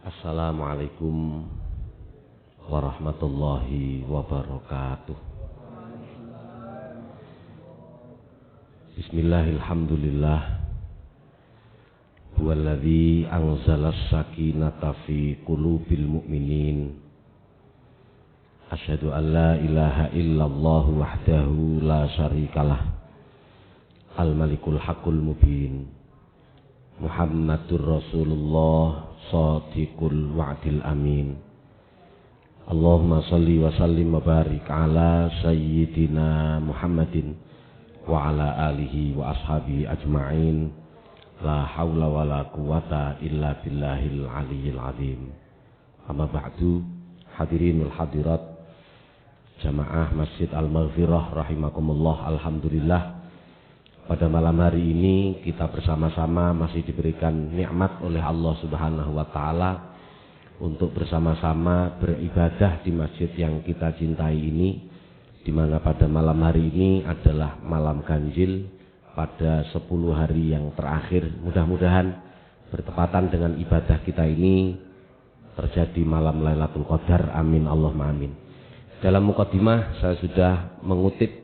Assalamualaikum warahmatullahi wabarakatuh. Bismillahirrahmanirrahim. Huwallazi anzalas sakinata fi qulubil mu'minin. Asyhadu an la ilaha illallah wahdahu la syarikalah. Al-Malikul Haqqul Mubin. Muhammadur Rasulullah Shadiqul Wa'dil Amin. Allahumma salli wa sallim wa barik ala Sayyidina Muhammadin wa ala alihi wa ashabihi ajma'in. La hawla wa la quwata illa billahil aliyyil azim. Amma ba'du, hadirinul hadirat jamaah Masjid Al-Maghfirah rahimakumullah. Alhamdulillah, pada malam hari ini kita bersama-sama masih diberikan nikmat oleh Allah Subhanahu wa taala untuk bersama-sama beribadah di masjid yang kita cintai ini, di mana pada malam hari ini adalah malam ganjil pada 10 hari yang terakhir. Mudah-mudahan bertepatan dengan ibadah kita ini terjadi malam Lailatul Qadar. Amin Allahumma amin. Dalam mukadimah saya sudah mengutip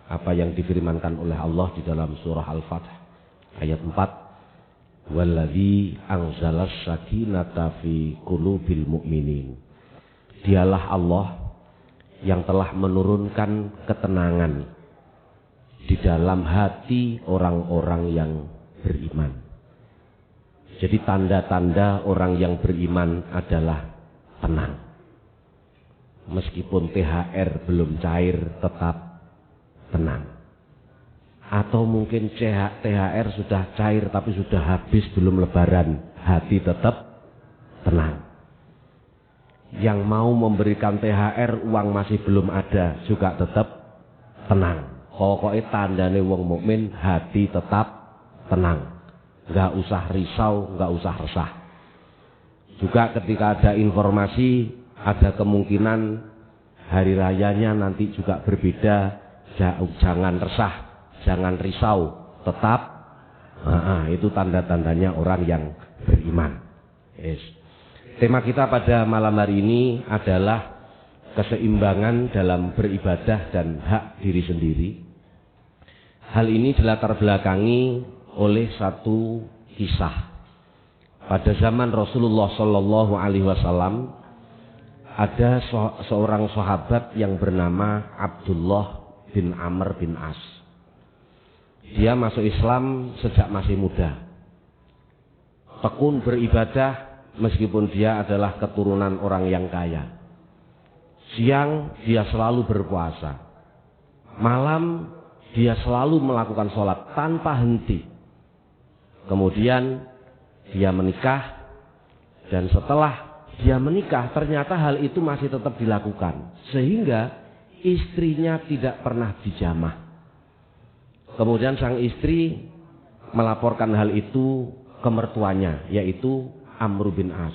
apa yang difirmankan oleh Allah di dalam surah Al-Fath ayat 4. Wallazi anzalas sakinata fi qulubil mu'minin. Dialah Allah yang telah menurunkan ketenangan di dalam hati orang-orang yang beriman. Jadi tanda-tanda orang yang beriman adalah tenang. Meskipun THR belum cair tetap tenang. Atau mungkin THR sudah cair tapi sudah habis belum lebaran, hati tetap tenang. Yang mau memberikan THR uang masih belum ada juga tetap tenang. Pokoknya tandane wong mukmin hati tetap tenang. Enggak usah risau, enggak usah resah. Juga ketika ada informasi, ada kemungkinan hari rayanya nanti juga berbeda. Jangan resah, jangan risau, tetap itu tanda-tandanya orang yang beriman. Yes. Tema kita pada malam hari ini adalah keseimbangan dalam beribadah dan hak diri sendiri. Hal ini dilatar belakangi oleh satu kisah. Pada zaman Rasulullah Shallallahu Alaihi Wasallam ada seorang sahabat yang bernama Abdullah bin Amr bin As. Dia masuk Islam sejak masih muda. Tekun beribadah meskipun dia adalah keturunan orang yang kaya. Siang dia selalu berpuasa. Malam dia selalu melakukan sholat tanpa henti. Kemudian dia menikah, dan setelah dia menikah ternyata hal itu masih tetap dilakukan, sehingga istrinya tidak pernah dijamah. Kemudian sang istri melaporkan hal itu ke mertuanya, yaitu Amr bin As.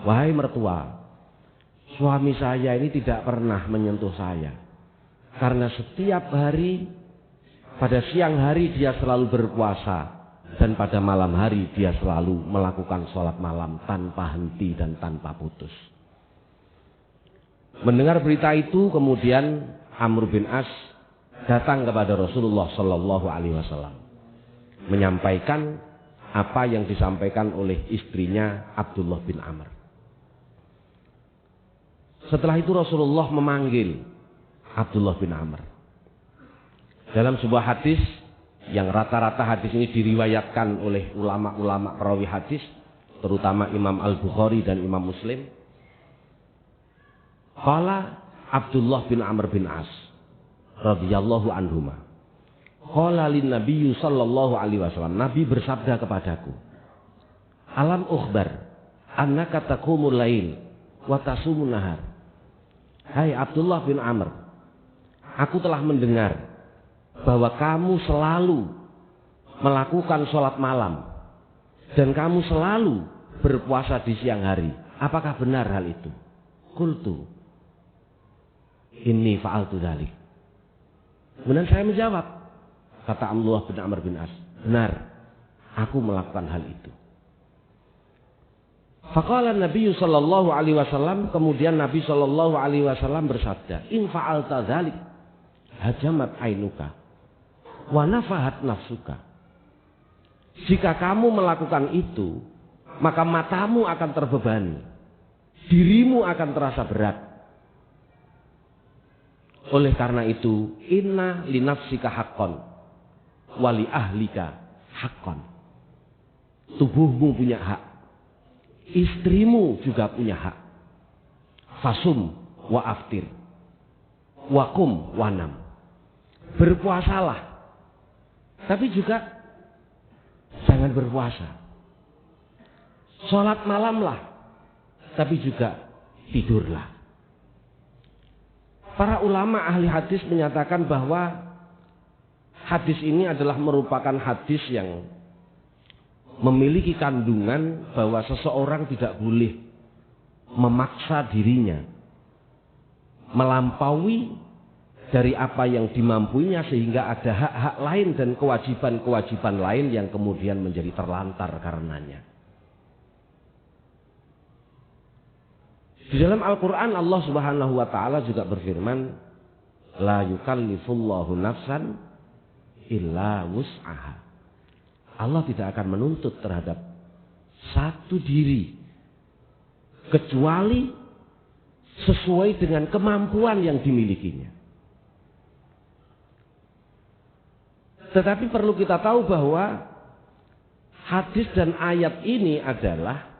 Wahai mertua, suami saya ini tidak pernah menyentuh saya. Karena setiap hari, pada siang hari dia selalu berpuasa, dan pada malam hari dia selalu melakukan sholat malam tanpa henti dan tanpa putus. Mendengar berita itu, kemudian Amr bin As datang kepada Rasulullah Shallallahu Alaihi Wasallam, menyampaikan apa yang disampaikan oleh istrinya Abdullah bin Amr. Setelah itu Rasulullah memanggil Abdullah bin Amr. Dalam sebuah hadis yang rata-rata hadis ini diriwayatkan oleh ulama-ulama perawi hadis, terutama Imam Al-Bukhari dan Imam Muslim. Qala Abdullah bin Amr bin As radhiyallahu anhuma. Qala lin Nabi sallallahu alaihi wasallam. Nabi bersabda kepadaku, alam ukhbar annaka taqumul lail wa tasumun nahar. Hai Abdullah bin Amr, aku telah mendengar bahwa kamu selalu melakukan sholat malam dan kamu selalu berpuasa di siang hari. Apakah benar hal itu? Qultu inni fa'altu dzalik. Kemudian saya menjawab, kata Abdullah bin Amr bin As, benar, aku melakukan hal itu. Faqala Nabi sallallahu alaihi wasallam, kemudian Nabi sallallahu alaihi wasallam bersabda, "In fa'alta dzalik hajamat ainuka wa nafahat nafsuka." Jika kamu melakukan itu, maka matamu akan terbebani, dirimu akan terasa berat. Oleh karena itu, inna li nafsika haqqan wa li ahlika haqqan. Tubuhmu punya hak, istrimu juga punya hak. Fasum wa aftir, wakum wanam. Berpuasalah, tapi juga jangan berpuasa. Sholat malamlah, tapi juga tidurlah. Para ulama ahli hadis menyatakan bahwa hadis ini adalah merupakan hadis yang memiliki kandungan bahwa seseorang tidak boleh memaksa dirinya melampaui dari apa yang dimampuinya, sehingga ada hak-hak lain dan kewajiban-kewajiban lain yang kemudian menjadi terlantar karenanya. Di dalam Al-Quran Allah Subhanahu wa ta'ala juga berfirman, la yukallifullahu nafsan illa wus'aha. Allah tidak akan menuntut terhadap satu diri kecuali sesuai dengan kemampuan yang dimilikinya. Tetapi perlu kita tahu bahwa hadis dan ayat ini adalah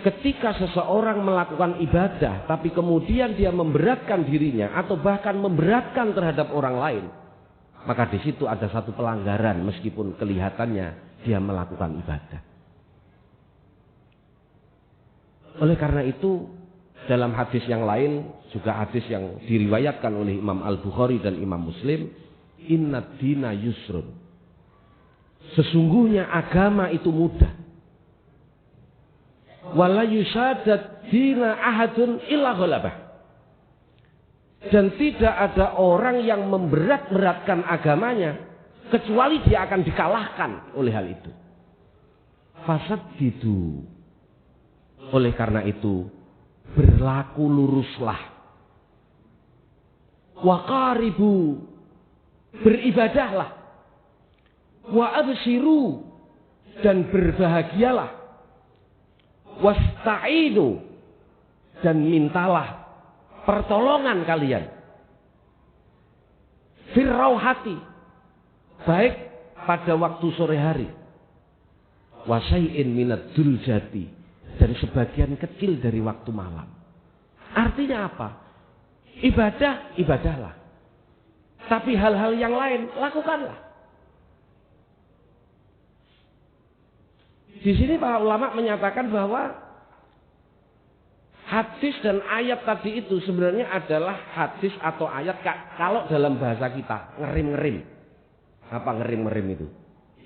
ketika seseorang melakukan ibadah tapi kemudian dia memberatkan dirinya atau bahkan memberatkan terhadap orang lain, maka di situ ada satu pelanggaran meskipun kelihatannya dia melakukan ibadah. Oleh karena itu, dalam hadis yang lain, juga hadis yang diriwayatkan oleh Imam Al-Bukhari dan Imam Muslim, innad dina yusrun. Sesungguhnya agama itu mudah. Wala yusadad dina ahadun illa ghalabah. Dan tidak ada orang yang memberat-beratkan agamanya kecuali dia akan dikalahkan oleh hal itu. Fasaddidu. Oleh karena itu, berlaku luruslah. Waqaribu. Beribadahlah. Wa absiru. Dan berbahagialah. Wasta'inu. Dan mintalah pertolongan kalian. Firrauhati. Baik pada waktu sore hari. Wasai'in minad duljati. Dan sebagian kecil dari waktu malam. Artinya apa? Ibadah, ibadahlah. Tapi hal-hal yang lain, lakukanlah. Di sini para ulama menyatakan bahwa hadis dan ayat tadi itu sebenarnya adalah hadis atau ayat kalau dalam bahasa kita, ngerim-ngerim. Apa ngerim-ngerim itu?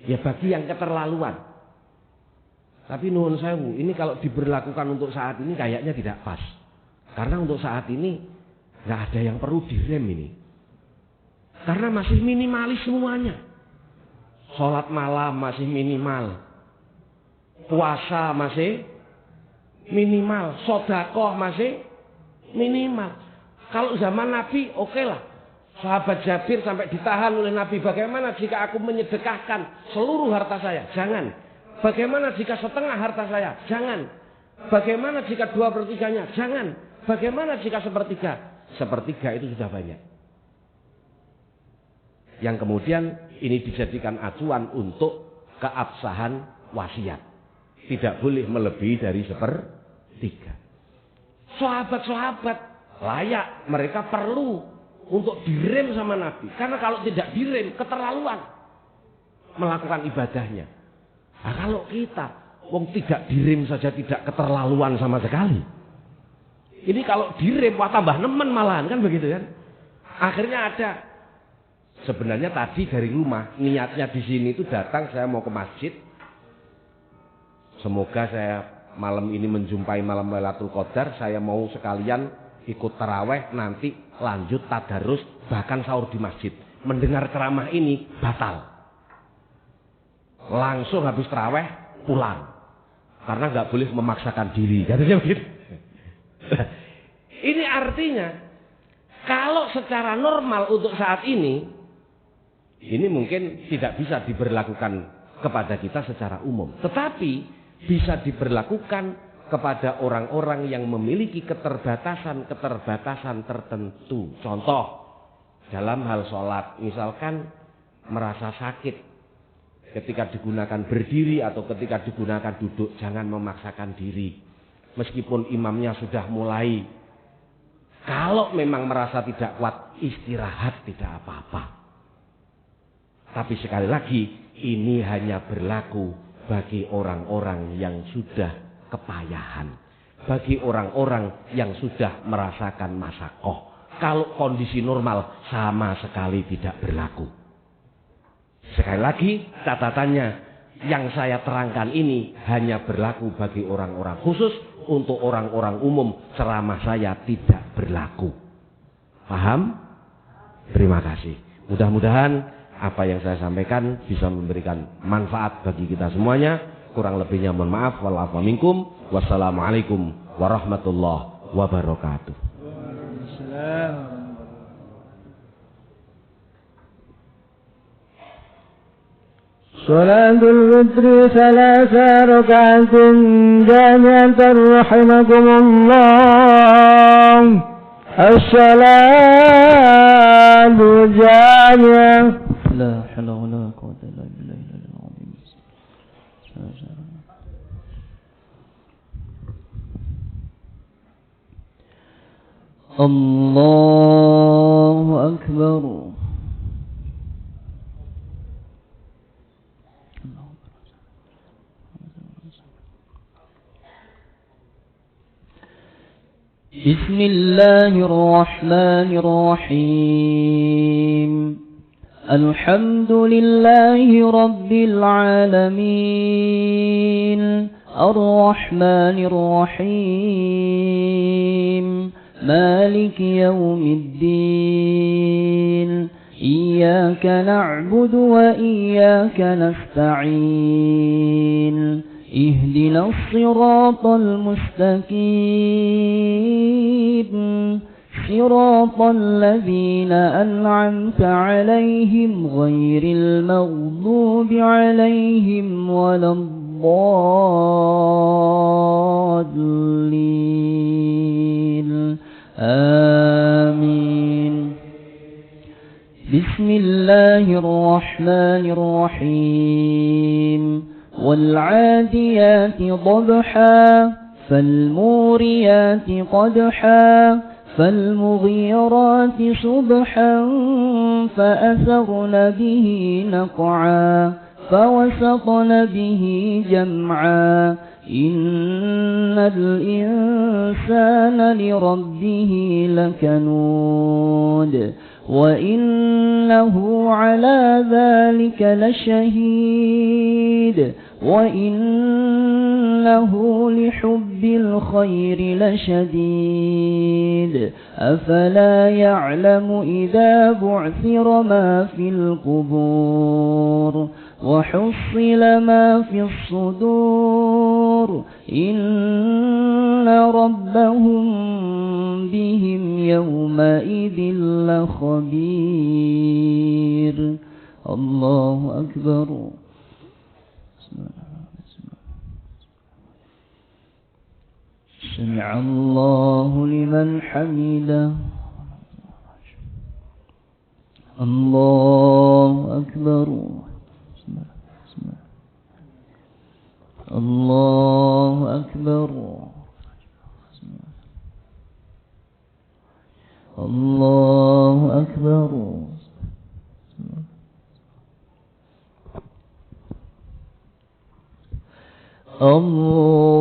Ya bagi yang keterlaluan. Tapi nuhun sewu, ini kalau diberlakukan untuk saat ini kayaknya tidak pas. Karena untuk saat ini nggak ada yang perlu direm ini. Karena masih minimalis semuanya. Sholat malam masih minimal. Puasa masih minimal. Sedekah masih minimal. Kalau zaman Nabi oke lah. Sahabat Jabir sampai ditahan oleh Nabi. Bagaimana jika aku menyedekahkan seluruh harta saya? Jangan. Bagaimana jika setengah harta saya? Jangan. Bagaimana jika 2/3-nya? Jangan. Bagaimana jika sepertiga? Sepertiga itu sudah banyak. Yang kemudian ini dijadikan acuan untuk keabsahan wasiat. Tidak boleh melebihi dari 1/3. Sahabat-sahabat layak, mereka perlu untuk direm sama Nabi. Karena kalau tidak direm, keterlaluan melakukan ibadahnya. Nah, kalau kita wong tidak direm saja tidak keterlaluan sama sekali. Ini kalau direm wah tambah nemen malahan, kan begitu kan? Akhirnya ada. Sebenarnya tadi dari rumah niatnya di sini itu datang, saya mau ke masjid. Semoga saya malam ini menjumpai malam Lailatul Qadar. Saya mau sekalian ikut taraweh, nanti lanjut tadarus, bahkan sahur di masjid. Mendengar ceramah ini batal. Langsung habis taraweh pulang. karena nggak boleh memaksakan diri, katanya begitu. Ini artinya kalau secara normal untuk saat ini mungkin tidak bisa diberlakukan kepada kita secara umum, tetapi bisa diberlakukan kepada orang-orang yang memiliki keterbatasan tertentu. Contoh dalam hal sholat, misalkan merasa sakit ketika digunakan berdiri atau ketika digunakan duduk, jangan memaksakan diri. Meskipun imamnya sudah mulai, kalau memang merasa tidak kuat, istirahat, tidak apa-apa. Tapi sekali lagi, ini hanya berlaku bagi orang-orang yang sudah kepayahan, bagi orang-orang yang sudah merasakan masyakoh. Kalau kondisi normal sama sekali tidak berlaku. Sekali lagi catatannya, yang saya terangkan ini hanya berlaku bagi orang-orang khusus. Untuk orang-orang umum ceramah saya tidak berlaku. Paham? Terima kasih. Mudah-mudahan apa yang saya sampaikan bisa memberikan manfaat bagi kita semuanya. Kurang lebihnya mohon maaf. Wallaahu minkum. Wassalamualaikum warahmatullahi wabarakatuh. صلاة الوتر 3 ركعات جامعة رحمكم الله. الصلاة جامعة. لا حول ولا قوة إلا بالله العظيم. الله أكبر. بسم الله الرحمن الرحيم. الحمد لله رب العالمين الرحمن الرحيم مالك يوم الدين إياك نعبد وإياك نستعين اهدنا الصراط المستقيم صراط الذين أنعمت عليهم غير المغضوب عليهم ولا الضالين آمين. بسم الله الرحمن الرحيم. والعاديات ضبحا فالموريات قدحا فالمغيرات صبحا فأثرن به نقعا فوسطن به جمعا إن الإنسان لربه لكنود وإنه على ذلك لشهيد وإنه لحب الخير لشديد أفلا يعلم إذا بعثر ما في القبور وحصل ما في الصدور إن ربهم بهم يومئذ لخبير. الله أكبر. سمع الله لمن حمده. الله أكبر. الله أكبر. الله أكبر. الله